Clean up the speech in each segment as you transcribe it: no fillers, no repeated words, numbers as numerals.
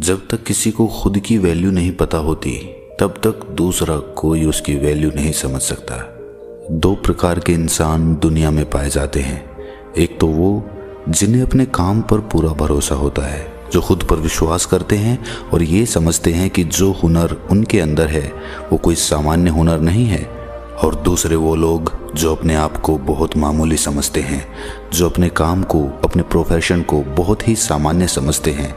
जब तक किसी को खुद की वैल्यू नहीं पता होती तब तक दूसरा कोई उसकी वैल्यू नहीं समझ सकता। दो प्रकार के इंसान दुनिया में पाए जाते हैं। एक तो वो जिन्हें अपने काम पर पूरा भरोसा होता है, जो खुद पर विश्वास करते हैं और ये समझते हैं कि जो हुनर उनके अंदर है वो कोई सामान्य हुनर नहीं है। और दूसरे वो लोग जो अपने आप को बहुत मामूली समझते हैं, जो अपने काम को, अपने प्रोफेशन को बहुत ही सामान्य समझते हैं।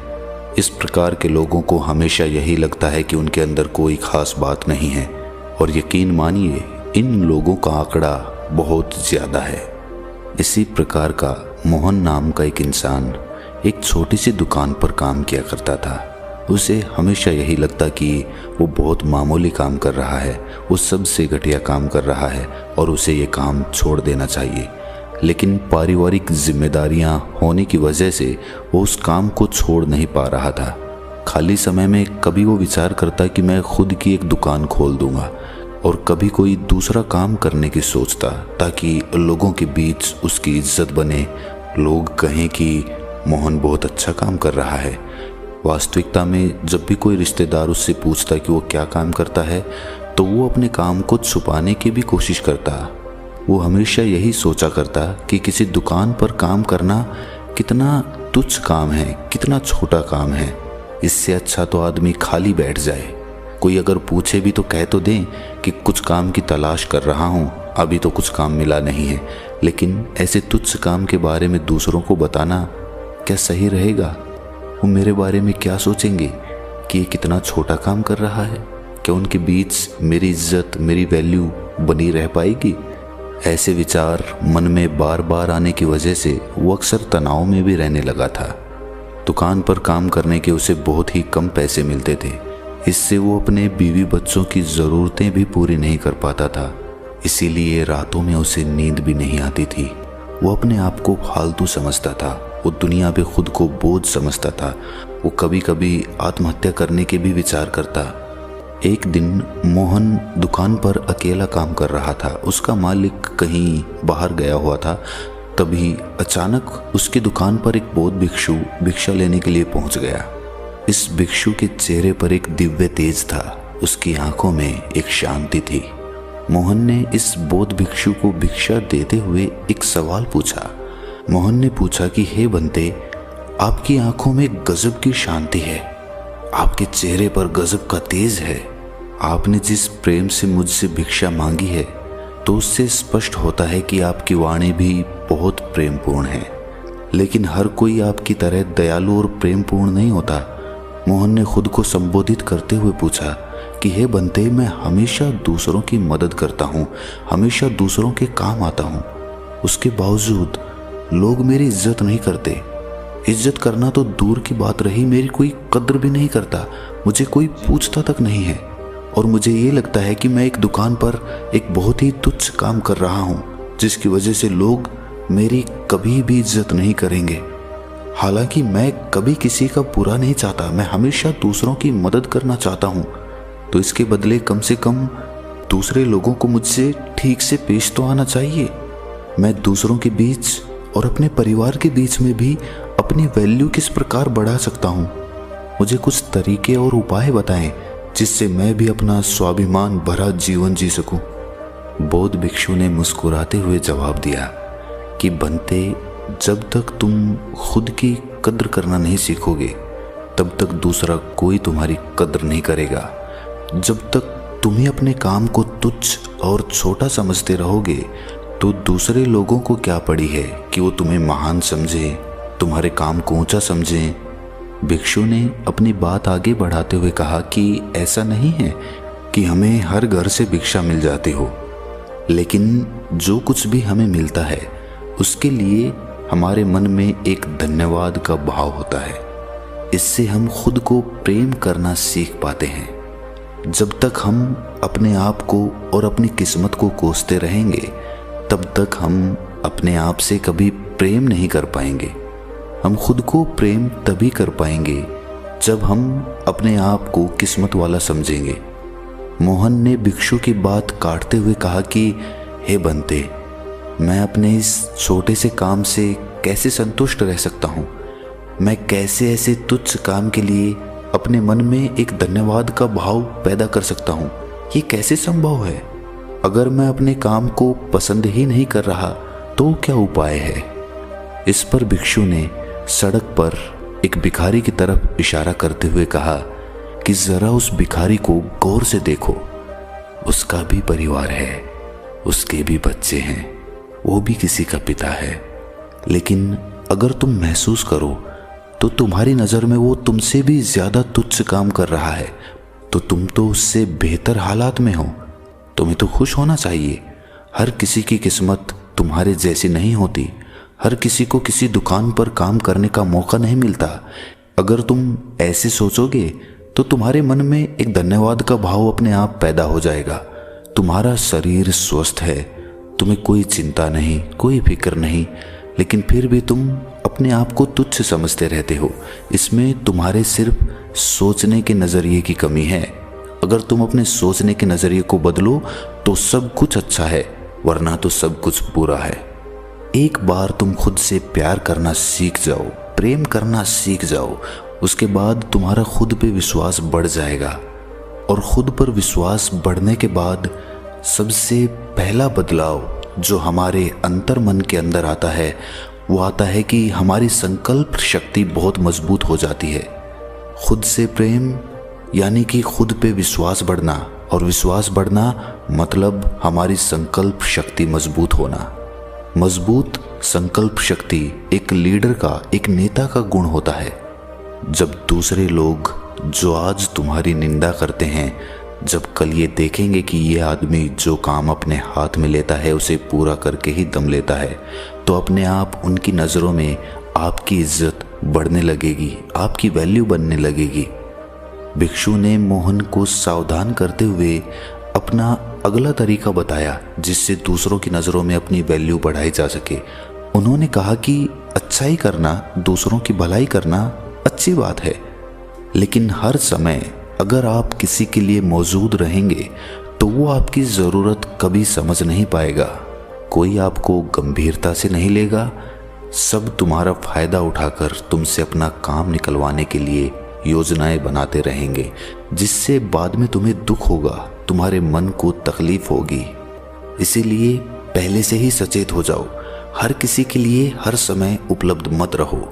इस प्रकार के लोगों को हमेशा यही लगता है कि उनके अंदर कोई खास बात नहीं है, और यकीन मानिए इन लोगों का आंकड़ा बहुत ज़्यादा है। इसी प्रकार का मोहन नाम का एक इंसान एक छोटी सी दुकान पर काम किया करता था। उसे हमेशा यही लगता कि वो बहुत मामूली काम कर रहा है, वो सबसे घटिया काम कर रहा है और उसे ये काम छोड़ देना चाहिए। लेकिन पारिवारिक जिम्मेदारियां होने की वजह से वो उस काम को छोड़ नहीं पा रहा था। खाली समय में कभी वो विचार करता कि मैं खुद की एक दुकान खोल दूंगा, और कभी कोई दूसरा काम करने की सोचता ताकि लोगों के बीच उसकी इज्जत बने, लोग कहें कि मोहन बहुत अच्छा काम कर रहा है। वास्तविकता में जब भी कोई रिश्तेदार उससे पूछता कि वो क्या काम करता है तो वो अपने काम को छुपाने की भी कोशिश करता। वो हमेशा यही सोचा करता कि किसी दुकान पर काम करना कितना तुच्छ काम है, कितना छोटा काम है। इससे अच्छा तो आदमी खाली बैठ जाए। कोई अगर पूछे भी तो कह तो दें कि कुछ काम की तलाश कर रहा हूँ, अभी तो कुछ काम मिला नहीं है। लेकिन ऐसे तुच्छ काम के बारे में दूसरों को बताना क्या सही रहेगा? वो मेरे बारे में क्या सोचेंगे कि ये कितना छोटा काम कर रहा है? क्या उनके बीच मेरी इज्जत, मेरी वैल्यू बनी रह पाएगी? ऐसे विचार मन में बार बार आने की वजह से वो अक्सर तनाव में भी रहने लगा था। दुकान पर काम करने के उसे बहुत ही कम पैसे मिलते थे। इससे वो अपने बीवी बच्चों की ज़रूरतें भी पूरी नहीं कर पाता था। इसीलिए रातों में उसे नींद भी नहीं आती थी। वो अपने आप को फालतू समझता था, वो दुनिया पे खुद को बोझ समझता था। वो कभी कभी आत्महत्या करने के भी विचार करता। एक दिन मोहन दुकान पर अकेला काम कर रहा था। उसका मालिक कहीं बाहर गया हुआ था। तभी अचानक उसकी दुकान पर एक बौद्ध भिक्षु भिक्षा लेने के लिए पहुंच गया। इस भिक्षु के चेहरे पर एक दिव्य तेज था, उसकी आंखों में एक शांति थी। मोहन ने इस बौद्ध भिक्षु को भिक्षा देते हुए एक सवाल पूछा। मोहन ने पूछा कि हे बंते, आपकी आंखों में गजब की शांति है, आपके चेहरे पर गजब का तेज है। आपने जिस प्रेम से मुझसे भिक्षा मांगी है तो उससे स्पष्ट होता है कि आपकी वाणी भी बहुत प्रेमपूर्ण है। लेकिन हर कोई आपकी तरह दयालु और प्रेमपूर्ण नहीं होता। मोहन ने खुद को संबोधित करते हुए पूछा कि हे बंते, मैं हमेशा दूसरों की मदद करता हूँ, हमेशा दूसरों के काम आता हूँ। उसके बावजूद लोग मेरी इज्जत नहीं करते। इज्जत करना तो दूर की बात रही, मेरी कोई कद्र भी नहीं करता, मुझे कोई पूछता तक नहीं है। और मुझे ये लगता है कि मैं एक दुकान पर एक बहुत ही तुच्छ काम कर रहा हूँ, जिसकी वजह से लोग मेरी कभी भी इज्जत नहीं करेंगे। हालांकि मैं कभी किसी का बुरा नहीं चाहता, मैं हमेशा दूसरों की मदद करना चाहता हूँ। तो इसके बदले कम से कम दूसरे लोगों को मुझसे ठीक से पेश तो आना चाहिए। मैं दूसरों के बीच और अपने परिवार के बीच में भी अपनी वैल्यू किस प्रकार बढ़ा सकता हूँ? मुझे कुछ तरीके और उपाय बताएं जिससे मैं भी अपना स्वाभिमान भरा जीवन जी सकूं। बौद्ध भिक्षु ने मुस्कुराते हुए जवाब दिया कि बंते, जब तक तुम खुद की कद्र करना नहीं सीखोगे तब तक दूसरा कोई तुम्हारी कद्र नहीं करेगा। जब तक तुम ही अपने काम को तुच्छ और छोटा समझते रहोगे तो दूसरे लोगों को क्या पड़ी है कि वो तुम्हें महान समझें, तुम्हारे काम को ऊंचा समझें। भिक्षु ने अपनी बात आगे बढ़ाते हुए कहा कि ऐसा नहीं है कि हमें हर घर से भिक्षा मिल जाती हो, लेकिन जो कुछ भी हमें मिलता है उसके लिए हमारे मन में एक धन्यवाद का भाव होता है। इससे हम खुद को प्रेम करना सीख पाते हैं। जब तक हम अपने आप को और अपनी किस्मत को कोसते रहेंगे तब तक हम अपने आप से कभी प्रेम नहीं कर पाएंगे। हम खुद को प्रेम तभी कर पाएंगे जब हम अपने आप को किस्मत वाला समझेंगे। मोहन ने भिक्षु की बात काटते हुए कहा कि हे बंते, मैं अपने इस छोटे से काम से कैसे संतुष्ट रह सकता हूँ? मैं कैसे ऐसे तुच्छ काम के लिए अपने मन में एक धन्यवाद का भाव पैदा कर सकता हूँ। ये कैसे संभव है? अगर मैं अपने काम को पसंद ही नहीं कर रहा तो क्या उपाय है? इस पर भिक्षु ने सड़क पर एक भिखारी की तरफ इशारा करते हुए कहा कि जरा उस भिखारी को गौर से देखो। उसका भी परिवार है, उसके भी बच्चे हैं, वो भी किसी का पिता है। लेकिन अगर तुम महसूस करो तो तुम्हारी नज़र में वो तुमसे भी ज़्यादा तुच्छ काम कर रहा है, तो तुम तो उससे बेहतर हालात में हो। तुम्हें तो खुश होना चाहिए। हर किसी की किस्मत तुम्हारे जैसी नहीं होती। हर किसी को किसी दुकान पर काम करने का मौका नहीं मिलता। अगर तुम ऐसे सोचोगे तो तुम्हारे मन में एक धन्यवाद का भाव अपने आप पैदा हो जाएगा। तुम्हारा शरीर स्वस्थ है, तुम्हें कोई चिंता नहीं, कोई फिक्र नहीं, लेकिन फिर भी तुम अपने आप को तुच्छ समझते रहते हो। इसमें तुम्हारे सिर्फ सोचने के नज़रिए की कमी है। अगर तुम अपने सोचने के नज़रिए को बदलो तो सब कुछ अच्छा है, वरना तो सब कुछ बुरा है। एक बार तुम खुद से प्यार करना सीख जाओ, प्रेम करना सीख जाओ, उसके बाद तुम्हारा खुद पे विश्वास बढ़ जाएगा। और खुद पर विश्वास बढ़ने के बाद सबसे पहला बदलाव जो हमारे अंतर मन के अंदर आता है वो आता है कि हमारी संकल्प शक्ति बहुत मजबूत हो जाती है। खुद से प्रेम यानी कि खुद पे विश्वास बढ़ना, और विश्वास बढ़ना मतलब हमारी संकल्प शक्ति मजबूत होना। मजबूत संकल्प शक्ति एक लीडर का, एक नेता का गुण होता है। जब दूसरे लोग जो आज तुम्हारी निंदा करते हैं, जब कल ये देखेंगे कि ये आदमी जो काम अपने हाथ में लेता है उसे पूरा करके ही दम लेता है, तो अपने आप उनकी नज़रों में आपकी इज्जत बढ़ने लगेगी, आपकी वैल्यू बनने लगेगी। भिक्षु ने मोहन को सावधान करते हुए अपना अगला तरीका बताया जिससे दूसरों की नज़रों में अपनी वैल्यू बढ़ाई जा सके। उन्होंने कहा कि अच्छाई करना, दूसरों की भलाई करना अच्छी बात है, लेकिन हर समय अगर आप किसी के लिए मौजूद रहेंगे तो वो आपकी ज़रूरत कभी समझ नहीं पाएगा। कोई आपको गंभीरता से नहीं लेगा। सब तुम्हारा फ़ायदा उठाकर तुमसे अपना काम निकलवाने के लिए योजनाएं बनाते रहेंगे, जिससे बाद में तुम्हें दुख होगा, तुम्हारे मन को तकलीफ होगी। इसीलिए पहले से ही सचेत हो जाओ। हर किसी के लिए हर समय उपलब्ध मत रहो।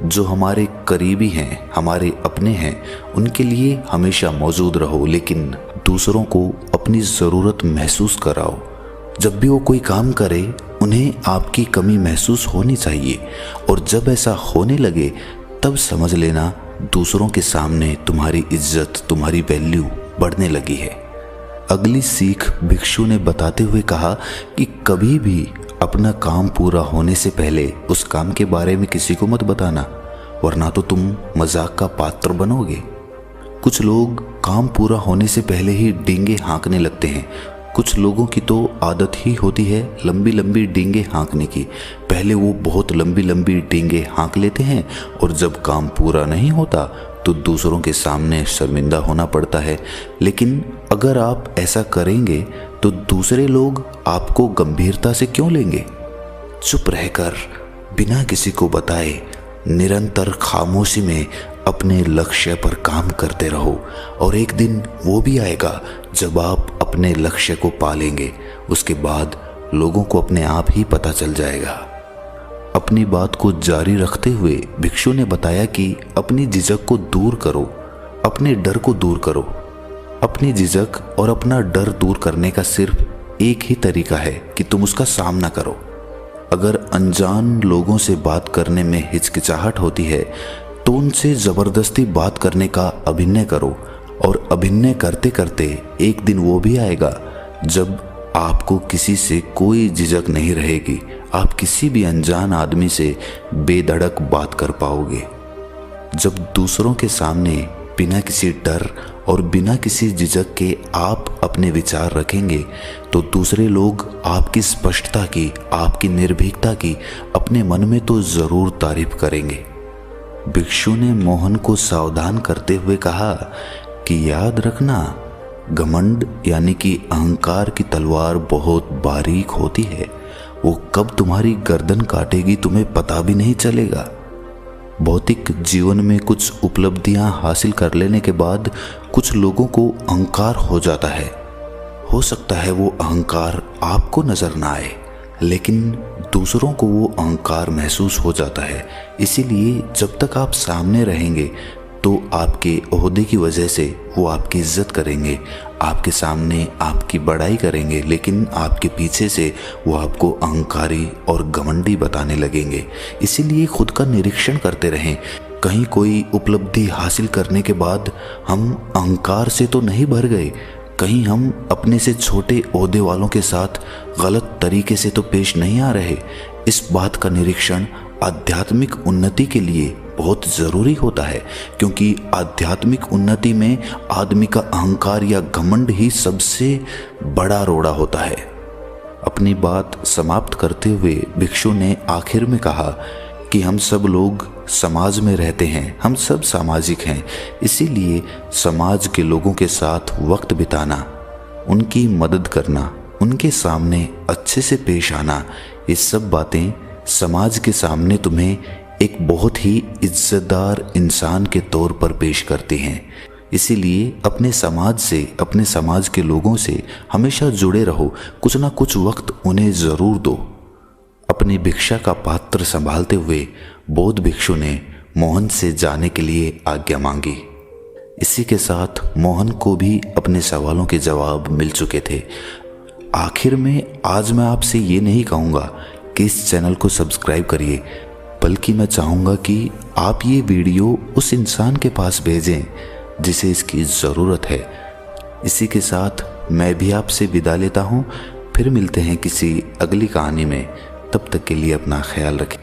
जो हमारे करीबी हैं, हमारे अपने हैं, उनके लिए हमेशा मौजूद रहो, लेकिन दूसरों को अपनी ज़रूरत महसूस कराओ। जब भी वो कोई काम करे उन्हें आपकी कमी महसूस होनी चाहिए, और जब ऐसा होने लगे तब समझ लेना दूसरों के सामने तुम्हारी इज्जत, तुम्हारी वैल्यू बढ़ने लगी है। अगली सीख भिक्षु ने बताते हुए कहा कि कभी भी अपना काम पूरा होने से पहले उस काम के बारे में किसी को मत बताना, वरना तो तुम मजाक का पात्र बनोगे। कुछ लोग काम पूरा होने से पहले ही डींगे हाँकने लगते हैं। कुछ लोगों की तो आदत ही होती है लंबी लंबी डींगे हाँकने की। पहले वो बहुत लंबी लंबी डींगे हाँक लेते हैं, और जब काम पूरा नहीं होता तो दूसरों के सामने शर्मिंदा होना पड़ता है। लेकिन अगर आप ऐसा करेंगे तो दूसरे लोग आपको गंभीरता से क्यों लेंगे? चुप रहकर बिना किसी को बताए निरंतर खामोशी में अपने लक्ष्य पर काम करते रहो, और एक दिन वो भी आएगा जब आप अपने लक्ष्य को पा लेंगे। उसके बाद लोगों को अपने आप ही पता चल जाएगा। अपनी बात को जारी रखते हुए भिक्षु ने बताया कि अपनी झिझक को दूर करो, अपने डर को दूर करो। अपनी झिझक और अपना डर दूर करने का सिर्फ एक ही तरीका है कि तुम उसका सामना करो। अगर अनजान लोगों से बात करने में हिचकिचाहट होती है तो उनसे ज़बरदस्ती बात करने का अभिनय करो, और अभिनय करते करते एक दिन वो भी आएगा जब आपको किसी से कोई झिझक नहीं रहेगी। आप किसी भी अनजान आदमी से बेधड़क बात कर पाओगे। जब दूसरों के सामने बिना किसी डर और बिना किसी झिझक के आप अपने विचार रखेंगे तो दूसरे लोग आपकी स्पष्टता की, आपकी निर्भीकता की अपने मन में तो ज़रूर तारीफ करेंगे। भिक्षु ने मोहन को सावधान करते हुए कहा कि याद रखना, घमंड यानी कि अहंकार की तलवार बहुत बारीक होती है। वो कब तुम्हारी गर्दन काटेगी तुम्हें पता भी नहीं चलेगा। भौतिक जीवन में कुछ उपलब्धियां हासिल कर लेने के बाद कुछ लोगों को अहंकार हो जाता है। हो सकता है वो अहंकार आपको नजर ना आए, लेकिन दूसरों को वो अहंकार महसूस हो जाता है। इसीलिए जब तक आप सामने रहेंगे तो आपके ओहदे की वजह से वो आपकी इज्जत करेंगे, आपके सामने आपकी बड़ाई करेंगे, लेकिन आपके पीछे से वो आपको अहंकारी और घमंडी बताने लगेंगे। इसीलिए खुद का निरीक्षण करते रहें। कहीं कोई उपलब्धि हासिल करने के बाद हम अहंकार से तो नहीं भर गए, कहीं हम अपने से छोटे ओहदे वालों के साथ गलत तरीके से तो पेश नहीं आ रहे। इस बात का निरीक्षण आध्यात्मिक उन्नति के लिए बहुत ज़रूरी होता है, क्योंकि आध्यात्मिक उन्नति में आदमी का अहंकार या घमंड ही सबसे बड़ा रोड़ा होता है। अपनी बात समाप्त करते हुए भिक्षु ने आखिर में कहा कि हम सब लोग समाज में रहते हैं, हम सब सामाजिक हैं। इसीलिए समाज के लोगों के साथ वक्त बिताना, उनकी मदद करना, उनके सामने अच्छे से पेश आना, ये सब बातें समाज के सामने तुम्हें एक बहुत ही इज्जतदार इंसान के तौर पर पेश करती हैं। इसीलिए अपने समाज से, अपने समाज के लोगों से हमेशा जुड़े रहो, कुछ ना कुछ वक्त उन्हें ज़रूर दो। अपनी भिक्षा का पात्र संभालते हुए बौद्ध भिक्षु ने मोहन से जाने के लिए आज्ञा मांगी। इसी के साथ मोहन को भी अपने सवालों के जवाब मिल चुके थे। आखिर में आज मैं आपसे ये नहीं कहूँगा कि इस चैनल को सब्सक्राइब करिए, बल्कि मैं चाहूँगा कि आप ये वीडियो उस इंसान के पास भेजें जिसे इसकी ज़रूरत है। इसी के साथ मैं भी आपसे विदा लेता हूँ। फिर मिलते हैं किसी अगली कहानी में। तब तक के लिए अपना ख्याल रखें।